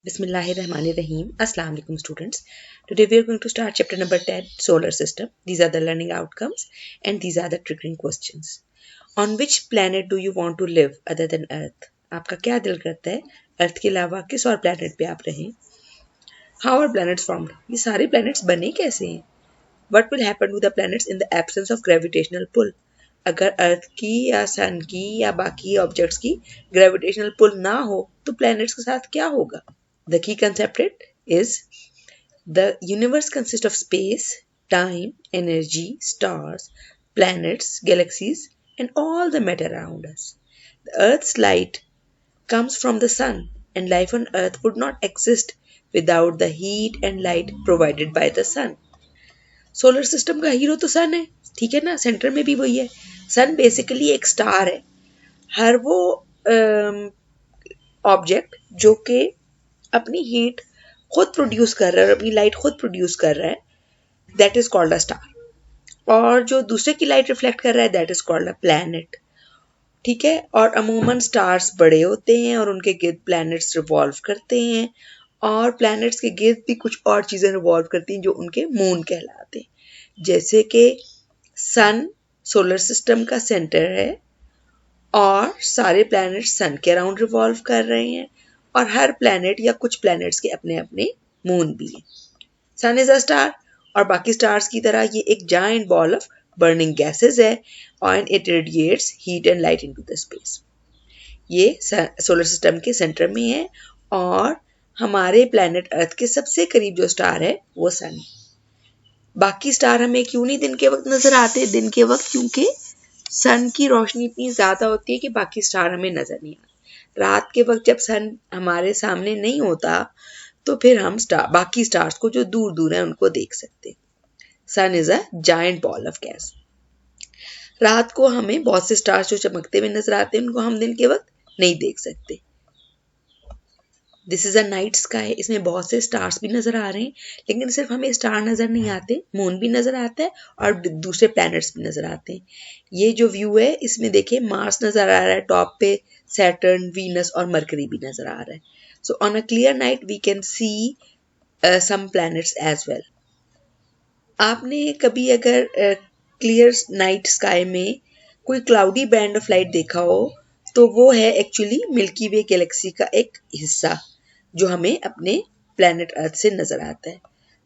Bismillahirrahmanirrahim. Assalamu alaikum students. Today we are going to start chapter number 10, Solar System. These are the learning outcomes and these are the triggering questions. On which planet do you want to live other than Earth? आपका क्या दिल करता है अर्थ के अलावा किस और planet पे आप रहें? How are planets formed? ये सारे planets बने कैसे हैं? What will happen to the planets in the absence of gravitational pull? अगर अर्थ की या सन की या बाकी ऑब्जेक्ट्स की ग्रेविटेशनल पुल ना हो तो प्लैनेट्स के साथ क्या होगा? The key concept is the universe consists of space, time, energy, stars, planets, galaxies, and all the matter around us. The Earth's light comes from the sun, and life on Earth would not exist without the heat and light provided by the sun. Solar system का hero तो सन है, ठीक है ना? Centre में भी वही है. सन बेसिकली एक स्टार है. हर वो ऑब्जेक्ट जो कि अपनी हीट खुद प्रोड्यूस कर रहा है और अपनी लाइट खुद प्रोड्यूस कर रहा है, that is called a star. और जो दूसरे की लाइट रिफ्लेक्ट कर रहा है, that is called a planet. ठीक है. और अमूमन स्टार्स बड़े होते हैं और उनके गिर्द प्लैनेट्स रिवॉल्व करते हैं और प्लैनेट्स के गिर्द भी कुछ और चीजें रिवॉल्व करती हैं जो उनके मून कहलाते हैं. जैसे कि सन सोलर सिस्टम का सेंटर है और सारे प्लैनेट्स सन के अराउंड रिवॉल्व कर रहे हैं और हर प्लैनेट या कुछ प्लैनेट्स के अपने अपने मून भी हैं. सन इज अ स्टार और बाकी स्टार्स की तरह ये एक giant ball of burning gases है और it radiates heat and light into the space. ये सोलर सिस्टम के सेंटर में है और हमारे प्लैनेट अर्थ के सबसे करीब जो स्टार है वो सन है. बाकी स्टार हमें क्यों नहीं दिन के वक्त नजर आते? दिन के वक्त क्योंकि सन की रोशनी इतनी ज्यादा होती है कि बाकी स्टार हमें नजर नहीं आते. रात के वक्त जब सन हमारे सामने नहीं होता तो फिर हम बाकी स्टार्स को जो दूर दूर है उनको देख सकते. Sun is a giant ball of gas. रात को हमें बहुत से स्टार्स जो चमकते हुए नजर आते हैं उनको हम दिन के वक्त नहीं देख सकते. This is a night sky. इसमें बहुत से स्टार्स भी नजर आ रहे हैं लेकिन सिर्फ हमें स्टार नजर नहीं आते, मून भी नजर आता है और दूसरे प्लैनेट्स भी नजर आते हैं. ये जो व्यू है इसमें देखिए मार्स नजर आ रहा है टॉप पे, सैटर्न, वीनस और मरकरी भी नजर आ रहा है. So on a clear night we can see some planets as well. आपने कभी अगर क्लियर नाइट स्काई में कोई क्लाउडी बैंड ऑफ लाइट देखा हो तो वो है एक्चुअली मिल्की वे गैलेक्सी का एक हिस्सा जो हमें अपने प्लैनेट अर्थ से नजर आता है.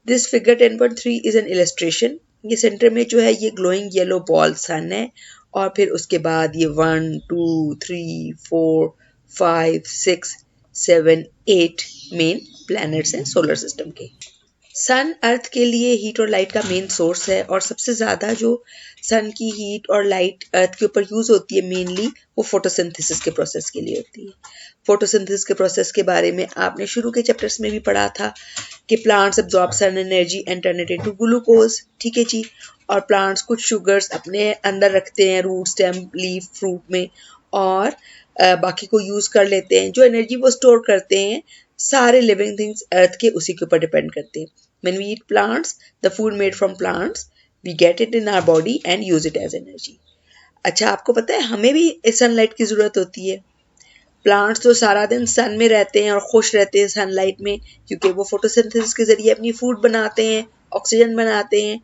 This figure 10.3 is an illustration. ये सेंटर में जो है ये ग्लोइंग येलो बॉल सन है और फिर उसके बाद ये 1, 2, 3, 4, 5, 6, 7, 8 मेन प्लैनेट्स हैं सोलर सिस्टम के. सन अर्थ के लिए हीट और लाइट का मेन सोर्स है और सबसे ज़्यादा जो सन की हीट और लाइट अर्थ के ऊपर यूज़ होती है मेनली वो फोटोसिंथेसिस के प्रोसेस के लिए होती है. फोटोसिंथेसिस के प्रोसेस के बारे में आपने शुरू के चैप्टर्स में भी पढ़ा था कि plants absorb sun energy and turn it into glucose. ठीक है जी. और प्लांट्स कुछ शुगर्स अपने अंदर रखते हैं रूट, स्टेम, लीफ, फ्रूट में और बाकी को यूज़ कर लेते हैं. जो एनर्जी वो स्टोर करते हैं सारे लिविंग थिंग्स अर्थ के उसी के ऊपर डिपेंड करते हैं. When we eat plants, the food made from plants, we get it in our body and use it as energy. अच्छा, आपको पता है हमें भी सनलाइट की जरूरत होती है. प्लांट्स तो सारा दिन सन में रहते हैं और खुश रहते हैं सनलाइट में क्योंकि वो फोटोसिंथेसिस के जरिए अपनी फूड बनाते हैं, ऑक्सीजन बनाते हैं.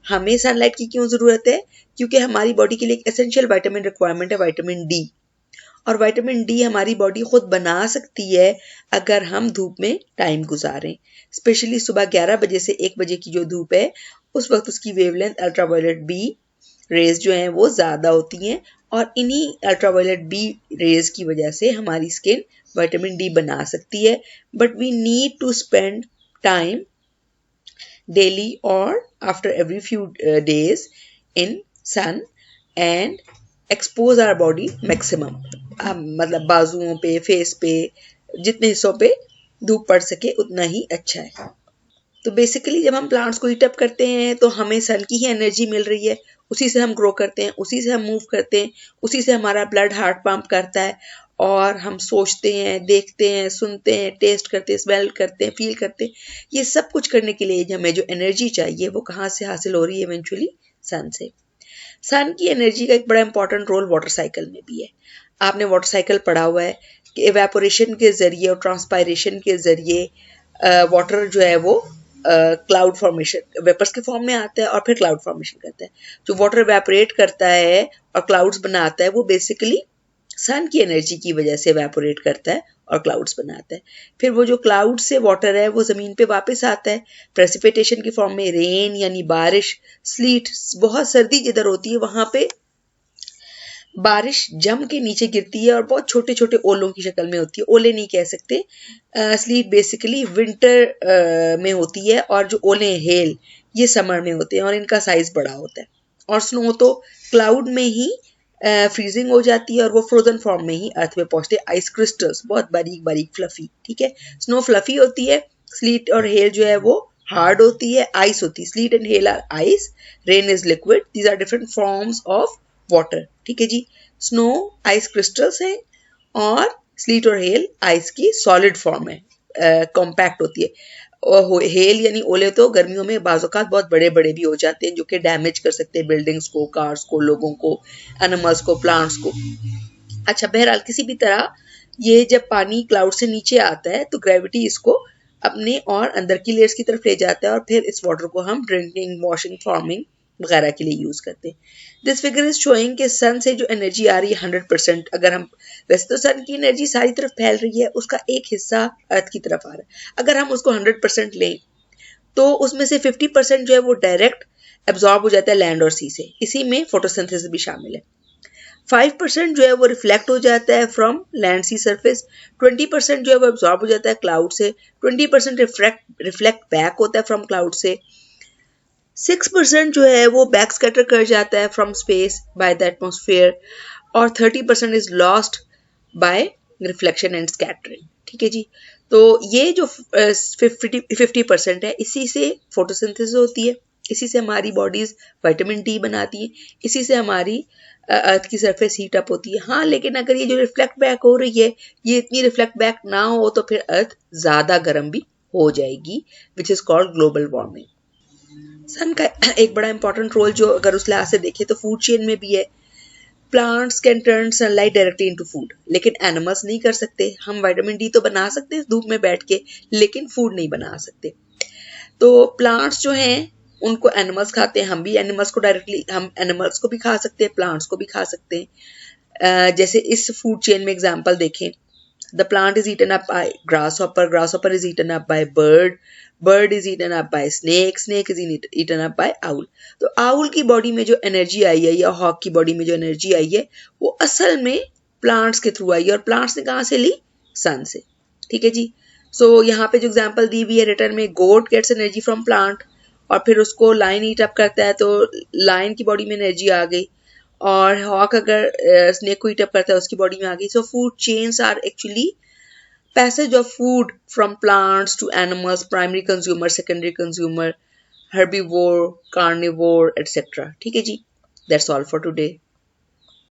हमें सनलाइट की क्यों जरूरत है? क्योंकि हमारी बॉडी के लिए एक एसेंशियल विटामिन रिक्वायरमेंट है विटामिन डी और विटामिन डी हमारी बॉडी खुद बना सकती है अगर हम धूप में टाइम गुजारें. स्पेशली सुबह 11 बजे से 1 बजे की जो धूप है उस वक्त उसकी वेवलेंथ अल्ट्रावायलेट बी रेज जो हैं वो ज़्यादा होती हैं और इन्हीं अल्ट्रावायलेट बी रेज की वजह से हमारी स्किन विटामिन डी बना सकती है. But we need to spend time daily और after every few days in sun and expose our body maximum. मतलब बाजुओं पे, फेस पे, जितने हिस्सों पे धूप पड़ सके उतना ही अच्छा है. तो बेसिकली जब हम प्लांट्स को हीट अप करते हैं तो हमें सन की ही एनर्जी मिल रही है. उसी से हम ग्रो करते हैं, उसी से हम मूव करते हैं, उसी से हमारा ब्लड हार्ट पंप करता है और हम सोचते हैं, देखते हैं, सुनते हैं, टेस्ट करते हैं, स्मेल करते हैं, फील करते हैं. ये सब कुछ करने के लिए हमें जो एनर्जी चाहिए वो कहाँ से हासिल हो रही है? इवेंचुअली सन से. सन की एनर्जी का एक बड़ा इंपॉर्टेंट रोल वाटर साइकिल में भी है. आपने वाटर साइकिल पढ़ा हुआ है कि एवेपोरेशन के ज़रिए और ट्रांसपायरेशन के ज़रिए वाटर जो है वो क्लाउड फॉर्मेशन वेपर्स के फॉर्म में आता है और फिर क्लाउड फॉर्मेशन करता है। जो वाटर एवेपोरेट करता है और क्लाउड्स बनाता है वो बेसिकली सन की एनर्जी की वजह से एवेपोरेट करता है और क्लाउड्स बनाता है। फिर वो जो क्लाउड से वाटर है वो ज़मीन पे वापस आता है प्रेसिपिटेशन की फॉर्म में, रेन यानी बारिश, स्लीट, बहुत सर्दी जिधर होती है वहाँ पे बारिश जम के नीचे गिरती है और बहुत छोटे छोटे ओलों की शक्ल में होती है। ओले नहीं कह सकते, स्लीट बेसिकली विंटर में होती है और जो ओले हेल ये समर में होते हैं और इनका साइज बड़ा होता है। और स्नो तो क्लाउड में ही फ्रीजिंग हो जाती है और वो फ्रोजन फॉर्म में ही अर्थ में पहुंचते हैं। आइस क्रिस्टल्स बहुत बारीक बारीक फ्लफी, ठीक है। स्नो फ्लफी होती है, स्लीट और हेल जो है वो हार्ड होती है, आइस होती है। Sleet and hail are ice, rain is liquid, these are different forms of water, ठीक है जी। स्नो आइस क्रिस्टल्स है और स्लीट और हेल आइस की सॉलिड फॉर्म है, कॉम्पैक्ट होती है। और हेल यानी ओले तो गर्मियों में बाज़ौकात बहुत बड़े बड़े भी हो जाते हैं जो कि डैमेज कर सकते हैं बिल्डिंग्स को, कार्स को, लोगों को, एनिमल्स को, प्लांट्स को। अच्छा, बहरहाल किसी भी तरह ये जब पानी क्लाउड से नीचे आता है तो ग्रेविटी इसको अपने और अंदर की लेयर्स की तरफ ले जाता है और फिर इस वाटर को हम ड्रिंकिंग, वॉशिंग, फार्मिंग वगैरह के लिए यूज करते हैं। दिस फिगर इज शोइंग कि सन से जो एनर्जी आ रही है 100%, अगर हम, वैसे तो सन की एनर्जी सारी तरफ फैल रही है, उसका एक हिस्सा अर्थ की तरफ आ रहा है। अगर हम उसको 100% लें तो उसमें से 50% जो है वो डायरेक्ट एब्जॉर्ब हो जाता है लैंड और सी से, इसी में फोटोसिंथेसिस भी शामिल है। 5% जो है वो रिफ्लेक्ट हो जाता है फ्रॉम लैंड सी सरफेस, 20% जो है वो एब्जॉर्ब हो जाता है क्लाउड से, 20% रिफ्लेक्ट बैक होता है फ्रॉम क्लाउड से, 6% जो है वो बैक स्कैटर कर जाता है from space by the atmosphere और 30% is lost by reflection and scattering, ठीक है जी। तो ये जो 50% है इसी से फोटोसिंथेसिस होती है, इसी से हमारी बॉडीज विटामिन डी बनाती है, इसी से हमारी अर्थ की सरफेस हीट अप होती है। हाँ, लेकिन अगर ये जो रिफ्लेक्ट बैक हो रही है ये इतनी रिफ्लेक्ट बैक ना हो तो फिर अर्थ ज़्यादा गर्म भी हो जाएगी, which is called global warming. Sun का एक बड़ा इंपॉर्टेंट रोल जो अगर उस लिहाज से देखें तो फूड चेन में भी है। Plants can turn sunlight directly into food, लेकिन एनिमल्स नहीं कर सकते। हम विटामिन डी तो बना सकते हैं धूप में बैठ के, लेकिन फूड नहीं बना सकते। तो प्लांट्स जो हैं उनको एनिमल्स खाते हैं, हम भी एनिमल्स को डायरेक्टली, हम एनिमल्स को भी खा सकते हैं, प्लांट्स को भी खा सकते हैं। जैसे इस फूड चेन में एग्जांपल देखें, the plant is eaten up by grasshopper, grasshopper is eaten up by bird, bird is eaten up by snake, snake is eaten up by owl. तो आउल की बॉडी में जो एनर्जी आई है या hoc की body में जो एनर्जी आई है वो असल में प्लांट्स के थ्रू आई है, और प्लांट्स ने कहाँ से ली? सन से, ठीक है जी। सो यहाँ पे जो एग्जांपल दी हुई है रिटर्न में, गोट गेट्स एनर्जी फ्रॉम प्लांट और फिर उसको लाइन ईट अप करता है तो लाइन की बॉडी में एनर्जी आ गई, और हॉक अगर स्नेक को ईट अप करता है उसकी बॉडी में आ गई। So food chains are actually passage of food from plants to animals, primary consumer, secondary consumer, herbivore, carnivore, etc. ठीक है जी, that's all for today.